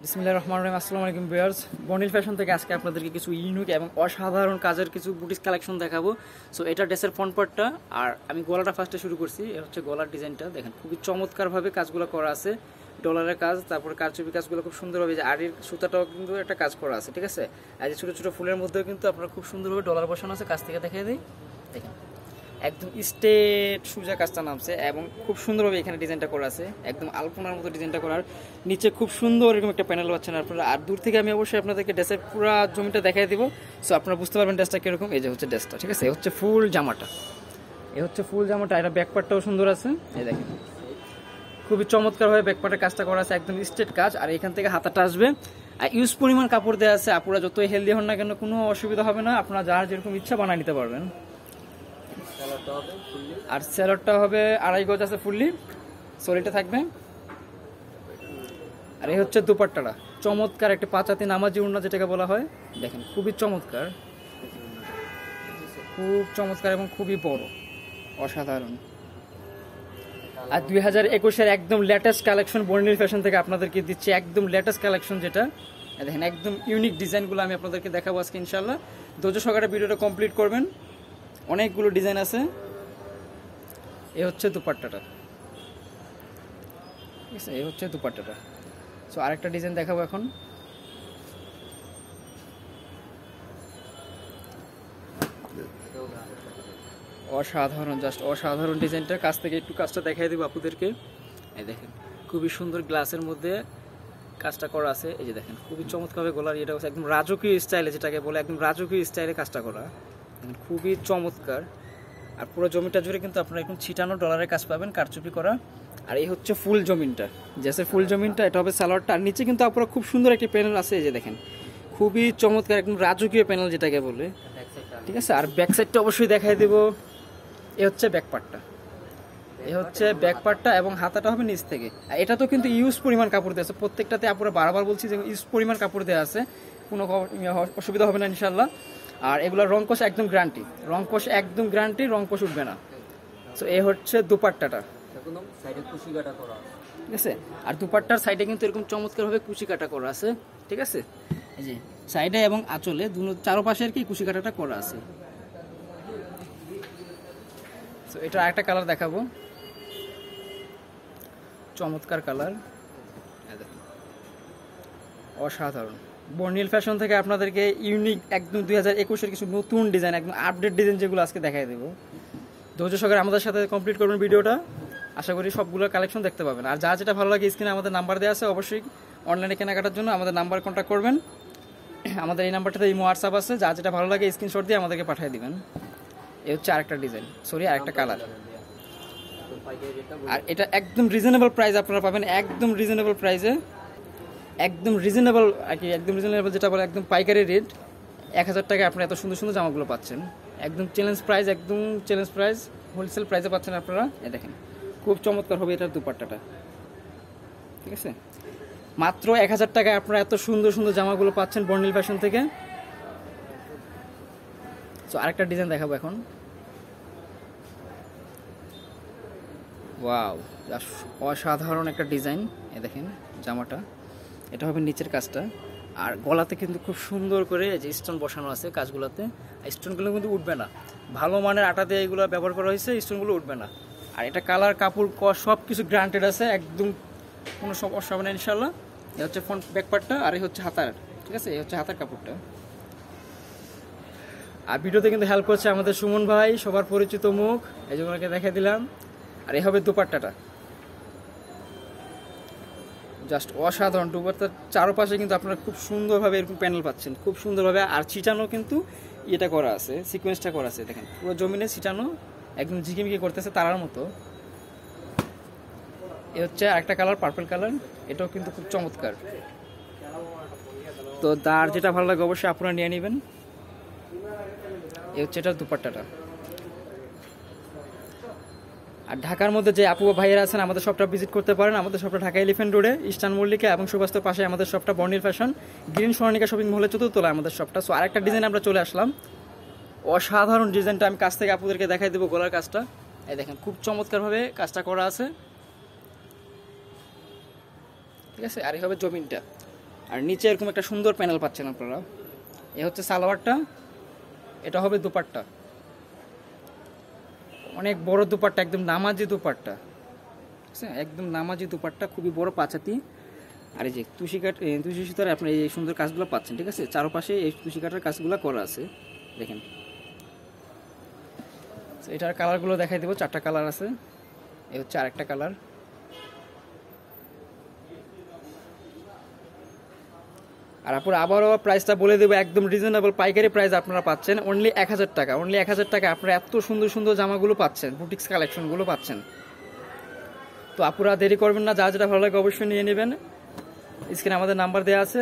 বিসমিল্লাহির রহমানির রহিম। আসসালামু আলাইকুম ভিউয়ার্স, বর্ণিল ফ্যাশন থেকে আজকে আপনাদেরকে কিছু ইউনিক এবং অসাধারণ কাজের কিছু বুটিক কালেকশন দেখাবো। সো এটা ড্রেসের ফ্রন্ট পার্টটা, আর আমি গলাটা ফার্স্টে শুরু করছি। এটা হচ্ছে গলার ডিজাইনটা, দেখেন খুবই চমৎকারভাবে কাজগুলো করা আছে, ডলারের কাজ, তারপরে কারচুপি কাজগুলো খুব সুন্দরভাবে, যে আড়ির সুতাটাও কিন্তু একটা কাজ করা আছে, ঠিক আছে। আর যে ছোটো ছোটো ফুলের মধ্যেও কিন্তু আপনার খুব সুন্দরভাবে ডলার বসানো আছে। কাছ থেকে দেখিয়ে দিই, দেখেন একদম স্ট্রেট সোজা কাজটা নামছে এবং খুব সুন্দরভাবে এখানে ডিজাইনটা করা আছে, একদম আলপনার মতো ডিজাইনটা করার। নিচে খুব সুন্দর এরকম একটা প্যানেল পাচ্ছেন আপনারা। আর দূর থেকে আমি অবশ্যই আপনাদেরকে ড্রেসের পুরো জমিটা দেখাই দিব, সো আপনারা বুঝতে পারবেন ড্রেসটা কীরকম। এই যে হচ্ছে ড্রেসটা, ঠিক আছে, এ হচ্ছে ফুল জামাটা, এ হচ্ছে ফুল জামাটা। এটা ব্যাকপার্টটাও সুন্দর আছে, এই দেখেন খুবই চমৎকারভাবে ব্যাকপার্টের কাজটা করা আছে, একদম স্ট্রেট কাজ। আর এখান থেকে হাতাটা আসবে, আর ইউজ পরিমাণ কাপড় দেওয়া আছে। আপনারা যতই হেলদি হন না কেন কোনো অসুবিধা হবে না, আপনারা যার যেরকম ইচ্ছা বানিয়ে নিতে পারবেন। আর স্যালোডটা হবে 2.5 গজ আছে ফুললি, সলিটা থাকবে। আর এই হচ্ছে দুপাট্টাটা, চমৎকার একটা পাঁচাতি নামাজি উন্না যেটাকে বলা হয়, দেখেন খুবই চমৎকার, খুব চমৎকার এবং খুবই বড়, অসাধারণ। আর 2021-এর একদম লেটেস্ট কালেকশন বর্ণিল ফ্যাশন থেকে আপনাদেরকে দিচ্ছি, একদম লেটেস্ট কালেকশন যেটা দেখেন, একদম ইউনিক ডিজাইনগুলো আমি আপনাদেরকে দেখাবো আজকে ইনশাল্লাহ। ধৈর্য সহকারে ভিডিওটা কমপ্লিট করবেন, অনেকগুলো ডিজাইন আছে। এ হচ্ছে দুপাট্টাটা, ঠিক আছে, এই হচ্ছে দুপাট্টাটা। সো আরেকটা ডিজাইন দেখাবো এখন। অসাধারণ, জাস্ট অসাধারণ ডিজাইনটা। কাছ থেকে একটু কাজটা দেখাই দেবো আপনাদেরকে। এই দেখেন খুবই সুন্দর গ্লাসের মধ্যে কাজটা করা আছে, এই যে দেখেন খুবই চমৎকারভাবে গলার এটা হচ্ছে একদম রাজকীয় স্টাইলে, যেটাকে বলে একদম রাজকীয় স্টাইলে কাজটা করা, খুবই চমৎকার। আর পুরো জমিটা জুড়ে কিন্তু আপনারা এখন ছিটানো ডলারের কাজ পাবেন, কারচুপি করা। আর এই হচ্ছে ফুল জমিনটা, জেসের ফুল জমিনটা, এটা হবে সালোয়ারটা। আর নিচে কিন্তু আপনারা খুব সুন্দর একটি প্যানেল আছে, এই যে দেখেন খুবই চমৎকার, একদম রাজকীয় প্যানেল যেটাকে বলে, ঠিক আছে। আর ব্যাক সাইডটা অবশ্যই দেখাই দেব। এ হচ্ছে ব্যাক পার্টটা, এ হচ্ছে ব্যাক পার্টটা, এবং হাতাটা হবে নিচ থেকে। আর এটা তো কিন্তু ইউজ পরিমাণ কাপড় দেওয়া আছে প্রত্যেকটাতে, আপনারা বারবার বলছি যে ইউজ পরিমাণ কাপড় দেওয়া আছে, কোনো অসুবিধা হবে না ইনশাল্লাহ। আর এগুলোর রং কোষ একদম গ্যারান্টি, রং কোষ একদম গ্যারান্টি, রং কোষ উঠবে না। সো এ হচ্ছে দুপাট্টাটা, ঠিক আছে। আর দুপাট্টার সাইডে কিন্তু এরকম চমৎকারভাবে কুচি কাটা করা আছে, ঠিক আছে, এই যে সাইডে এবং আঁচলে চারপাশে আর কি কুচি কাটাটা করা আছে। সো এটা আরেকটা কালার দেখাবো, চমৎকার কালার, অসাধারণ। বর্ণিল ফ্যাশন থেকে আপনাদেরকে ইউনিক একদম 2021-এর কিছু নতুন ডিজাইন, একদম আপডেট ডিজাইন যেগুলো আজকে দেখাই দেবো। ধৈর্য সহকারে আমাদের সাথে কমপ্লিট করবেন ভিডিওটা, আশা করি সবগুলো কালেকশন দেখতে পাবেন। আর যা যেটা ভালো লাগে স্ক্রিনে আমাদের নাম্বার দেওয়া আছে, অবশ্যই অনলাইনে কেনাকাটার জন্য আমাদের নাম্বার কন্ট্যাক্ট করবেন। আমাদের এই নাম্বারটাতে ইমো হোয়াটসঅ্যাপ আছে, যা যেটা ভালো লাগে স্ক্রিনশট দিয়ে আমাদেরকে পাঠিয়ে দিবেন। এই হচ্ছে আরেকটা ডিজাইন, সরি আরেকটা কালার। আর এটা একদম রিজনেবল প্রাইস আপনারা পাবেন, একদম রিজনেবল প্রাইসে, একদম রিজনেবল আর কি, একদম রিজনেবল যেটা বলে একদম পাইকারি রেট। 1000 টাকায় আপনারা এত সুন্দর সুন্দর জামাগুলো পাচ্ছেন, একদম চ্যালেঞ্জ প্রাইস, একদম চ্যালেঞ্জ প্রাইস, হোলসেল প্রাইসে পাচ্ছেন আপনারা। এ দেখেন খুব চমৎকার হবে এটার দুপাট্টাটা, ঠিক আছে। মাত্র 1000 টাকায় আপনারা এত সুন্দর সুন্দর জামাগুলো পাচ্ছেন বর্ণিল ফ্যাশন থেকে। সো আরেকটা ডিজাইন দেখাবো এখন। ওয়াও, অসাধারণ একটা ডিজাইন। এ দেখেন জামাটা, এটা হবে নিচের কাজটা। আর গলাতে কিন্তু খুব সুন্দর করে যে স্টোন বসানো আছে কাজগুলোতে, স্টোনগুলো কিন্তু উঠবে না, ভালো মানের আটা দিয়ে এগুলো ব্যবহার করা হয়েছে, স্টোনগুলো উঠবে না। আর এটা কালার, কাপড়, সব কিছু গ্রান্টেড আছে, একদম কোনো সমস্যা হবে না ইনশাল্লাহ। এ হচ্ছে ফ্রন্ট ব্যাক পার্টটা, আর এই হচ্ছে হাতার, ঠিক আছে, এই হচ্ছে হাতার কাপড়টা। আর ভিডিওতে কিন্তু হেল্প করছে আমাদের সুমন ভাই, সবার পরিচিত মুখ, এই জন্যকে দেখে দিলাম। আর এই হবে দুপাট্টাটা, জাস্ট অসাধারণ। দুপাট্টার চারপাশে কিন্তু আপনারা খুব সুন্দরভাবে এরকম প্যানেল পাচ্ছেন, খুব সুন্দরভাবে। আর ছিটানো কিন্তু এটা করা আছে, সিকোয়েন্সটা করা আছে, দেখেন পুরো জমিনে ছিটানো, একদম ঝিকিমিকি করতেছে তারার মতো। এ হচ্ছে আরেকটা কালার, পার্পল কালার, এটাও কিন্তু খুব চমৎকার। তো তার যেটা ভালো লাগে অবশ্যই আপনারা নিয়ে নেবেন। এ হচ্ছে এটার দুপাট্টাটা। আর ঢাকার মধ্যে যে আপু ভাইয়েরা আছেন, আমাদের শপটা ভিজিট করতে পারেন। আমাদের শপটা ঢাকা এলিফ্যান্ট রোডে, ইস্টার্ন মল্লিকা এবং সুবাস্তর পাশে আমাদের শপটা, বর্ণিল ফ্যাশন, গ্রিন সোনালিকা শপিং মহলের 4th তলায় আমাদের শপটা। সো আরেকটা ডিজাইন আমরা চলে আসলাম, অসাধারণ ডিজাইনটা আমি কাছ থেকে আপুদেরকে দেখাই দেবো। গলার কাজটা এই দেখেন খুব চমৎকারভাবে কাজটা করা আছে, ঠিক আছে। আর এই হবে জমিনটা, আর নিচে এরকম একটা সুন্দর প্যানেল পাচ্ছেন আপনারা। এ হচ্ছে সালোয়ারটা, এটা হবে দুপাট্টা, অনেক বড় দুপাট্টা, একদম নামাজি দুপাট্টা, একদম নামাজি দুপাট্টা, খুবই বড় পাঁচাতি। আর এই যে তুষি সুতার আপনার এই সুন্দর কাজগুলো পাচ্ছেন, ঠিক আছে, চারপাশে এই তুষি কাটার কাজগুলো করা আছে দেখেন। এটার কালারগুলো দেখাই দেবো, 4টা কালার আছে। এই হচ্ছে আরেকটা কালার। আর আপনারা আবারও প্রাইসটা বলে দেবো, একদম রিজনেবল পাইকারি প্রাইস আপনারা পাচ্ছেন অনলি 1000 টাকা। অনলি 1000 টাকা আপনারা এত সুন্দর সুন্দর জামাগুলো পাচ্ছেন, বুটিক্স কালেকশনগুলো পাচ্ছেন। তো আপনারা দেরি করবেন না, যা যেটা ভালো লাগে অবশ্যই নিয়ে নেবেন। স্ক্রিনে আমাদের নাম্বার দেওয়া আছে,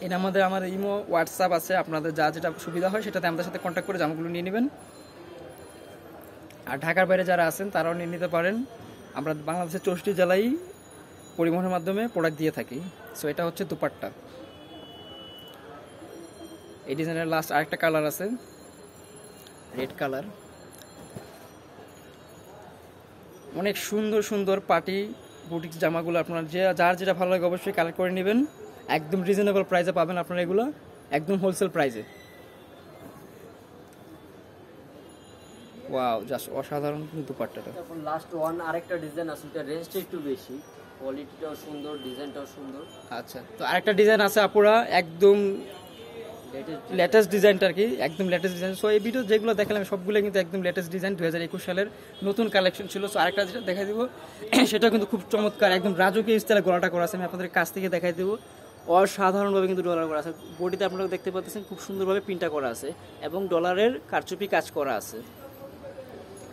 এই নাম্বারে আমাদের ইমো হোয়াটসঅ্যাপ আছে, আপনাদের যা যেটা সুবিধা হয় সেটাতে আমাদের সাথে কন্ট্যাক্ট করে জামাগুলো নিয়ে নেবেন। আর ঢাকার বাইরে যারা আছেন তারাও নিয়ে নিতে পারেন। আমরা বাংলাদেশের 64 জেলায় পরিবহনের মাধ্যমে প্রোডাক্ট দিয়ে থাকি। সো এটা হচ্ছে দুপাট্টা। এই ডিজাইনের লাস্ট আরেকটা কালার আছে, রেড কালার। অনেক সুন্দর সুন্দর পার্টি বুটিক্স জামাগুলো আপনার যার যেটা ভালো লাগে অবশ্যই কালেক্ট করে নেবেন। একদম রিজনেবল প্রাইসে পাবেন আপনারা এগুলো, একদম হোলসেল প্রাইসে। ওয়াও, জাস্ট অসাধারণ দুপাট্টাটা। এখন লাস্ট ওয়ান আরেকটা ডিজাইন আছে, এটা রেঞ্জটা একটু বেশি, কোয়ালিটিটাও সুন্দর, ডিজাইনটাও সুন্দর। আচ্ছা, তো আরেকটা ডিজাইন আছে আপুরা, একদম লেটেস্ট ডিজাইনটা আর কি, একদম লেটেস্ট ডিজাইন। সো এই ভিডিও যেগুলো দেখালাম সবগুলো কিন্তু একদম লেটেস্ট ডিজাইন, 2021 সালের নতুন কালেকশন ছিল। সো আরেকটা যেটা দেখাই দিব সেটাও কিন্তু খুব চমৎকার, একদম রাজকীয় স্টাইলে গলাটা করা আছে। আমি আপনাদের কাছ থেকে দেখাই দেবো, অসাধারণভাবে কিন্তু ডলার করা আছে। বডিতে আপনারা দেখতে পাচ্ছেন খুব সুন্দরভাবে প্রিন্টটা করা আছে এবং ডলারের কারচুপি কাজ করা আছে।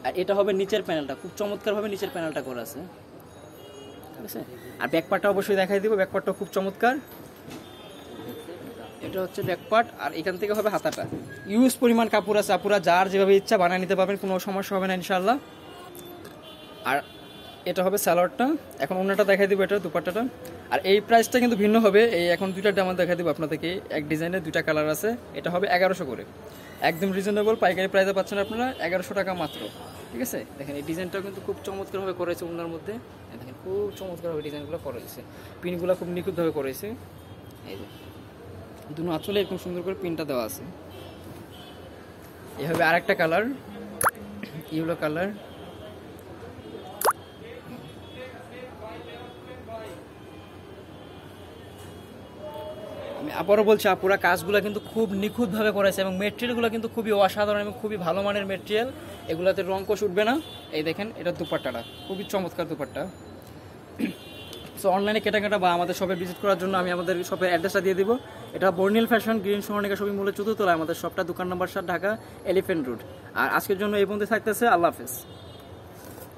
আর এটা হবে নিচের প্যানেলটা, খুব চমৎকারভাবে নিচের প্যানেলটা করা আছে, ঠিক আছে। আর ব্যাকপার্টটা অবশ্যই দেখাই দিব, ব্যাকপার্টটা খুব চমৎকার। এটা হচ্ছে ব্যাকপার্ট, আর এখান থেকে হবে হাতাটা। ইউজ পরিমাণ কাপড় আছে, আপুরা যার যেভাবে ইচ্ছা বানিয়ে নিতে পারবেন, কোনো সমস্যা হবে না ইনশাআল্লাহ। আর এটা হবে সালোয়ারটা। এখন অন্যটা দেখাই দিব, এটা দুপাট্টাটা। আর এই প্রাইসটা কিন্তু ভিন্ন হবে। এই এখন দুইটা জামা দেখাই দিব আপনাদেরকে, এক ডিজাইনের দুইটা কালার আছে। এটা হবে 1100 করে, একদম রিজনেবল পাইকারি প্রাইসে পাচ্ছেন আপনারা 1100 টাকা মাত্র, ঠিক আছে। দেখেন এই ডিজাইনটাও কিন্তু খুব চমৎকারভাবে করেছে ওনার মধ্যে, দেখেন খুব চমৎকারভাবে ডিজাইনগুলো করেছে, পিনগুলো খুব নিখুঁতভাবে করেছে। এই যে দুনো আঁচলে এরকম সুন্দর করে পিনটা দেওয়া আছে। এই হবে আরেকটা কালার, ইয়েলো কালার। আমি আবারও বলছি, আপুরা কাজগুলো কিন্তু খুব নিখুঁতভাবে করেছে এবং মেটেরিয়ালগুলো কিন্তু খুবই অসাধারণ এবং খুবই ভালো মানের মেটেরিয়াল। এগুলোতে রং কোষ উঠবে না। এই দেখেন এটা দুপাট্টাটা, খুবই চমৎকার দুপাট্টা। সো অনলাইনে কেনাকাটা বা আমাদের শপে ভিজিট করার জন্য আমি আমাদের শপের অ্যাড্রেসটা দিয়ে দিব। এটা বর্নিল ফ্যাশন, গ্রিন সোনালিকা শপিং মলের 4th তলায় আমাদের শপটা, দোকান নম্বর 7, ঢাকা এলিফ্যান্ট রোড। আর আজকের জন্য এই পর্যন্ত থাকতেছে, আল্লাহ হাফেজ।